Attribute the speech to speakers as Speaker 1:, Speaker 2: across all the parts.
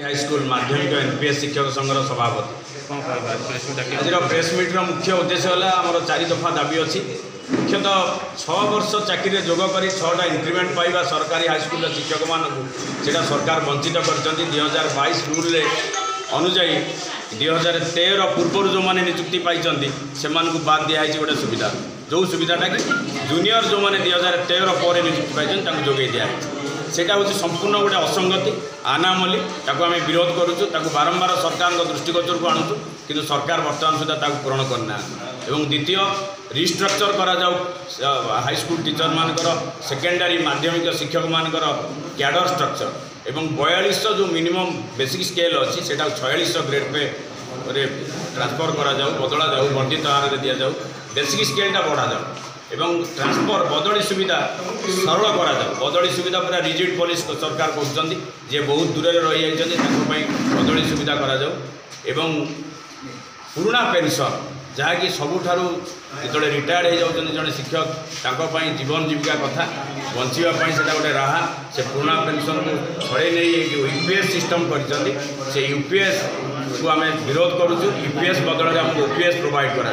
Speaker 1: High school माध्यमिक NPS शिक्षक संघर सभापति आज प्रेसमिट्र मुख्य उद्देश्य है आमर 4 दफा दाबी अच्छी मुख्यतः 6 वर्ष चाकरी जोग कर 6टा इंक्रीमेंट पाइबा सरकारी हाईस्कूल शिक्षक मानक सरकार वंचित कर 2022 रूल अनुजाई 2013 पूर्व जो मैंने नियुक्ति पाई से बाद दिखाई गोटे सुविधा जो सुविधाटा कि जूनियर जो मैंने 2013 पर नियुक्ति पाई जोगे दिखाई सेटा हूँ संपूर्ण गोटे असंगति आनामली ताको आम विरोध करूँ बारंबार सरकार दृष्टिगोचर को आणुचु किंतु सरकार बर्तमान सुधा पूरण करना एवं द्वितीय रिस्ट्रक्चर करा जाऊ हाईस्कूल टीचर मानकर सेकेंडरी माध्यमिक शिक्षक मानकर कैडर स्ट्रक्चर एवं 4200 जो मिनिमम बेसिक स्केल अच्छी से 4600 ग्रेड पे ट्रांसफर करा जाऊ बदला जाऊ वर्धित हार दि जाऊ बेसिक स्केलटा बढ़ा जाऊ एवं ट्रांसफर बदली सुविधा सरल करा जाऊ बदली सुविधा पूरा रिजिड पुलिस सरकार कर बहुत दूर रही जाइए बदली सुविधा करा जाऊ एवं पुराना पेंशन जहाँकि सबुठार जो रिटायर्ड हो जाती जड़े शिक्षक तांपाई जीवन जीविका कथा बचापी से गोटे राहा से पुराना पेंशन को छड़े नहीं जो यूपीएस सिस्टम कर यूपीएस को आम विरोध करुँ यूपीएस बदल में आमको ओपीएस प्रोवाइड करा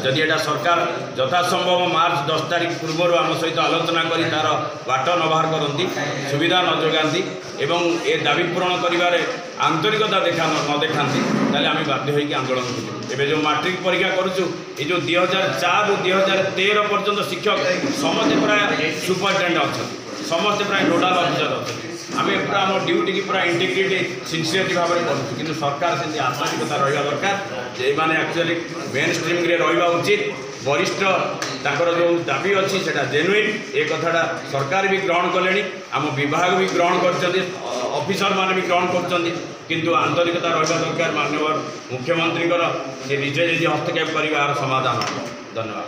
Speaker 1: जदि एटा सरकार यथासंभव मार्च 10 तारीख पूर्व आम सहित आलोचना कर तार बाट न बाहर करती सुविधा न जोगाती एवं ए दाबी पूरण कर आंतरिकता न देखाती आम बाध्य होकर आंदोलन करूँ जो मैट्रिक परीक्षा करुँ ये जो 2004 ରୁ 2013 पर्यंत शिक्षक समस्ते प्राय सुपरिटेडेंट अच्छा समस्ते प्राय नोडाल अफिसर अच्छा आम पूरा आम ड्यूटी की पूरा इंटीग्रिटी सिनसीयरिटी भाव में करूँ कि सरकार से आत्मानिकता रहा दरकार ये मैंने एक्चुअली मेन स्ट्रीम रहा उचित वरिष्ठ ताकर जो दाबी अच्छी से जेन्युइन ए कथाटा सरकार भी ग्रहण कले आम विभाग भी ग्रहण कर ऑफिसर मान भी ग्रहण कर किंतु आंतरिकता रहा दरकार माननीय मुख्यमंत्री से निजे हस्तक्षेप कर समाधान। धन्यवाद।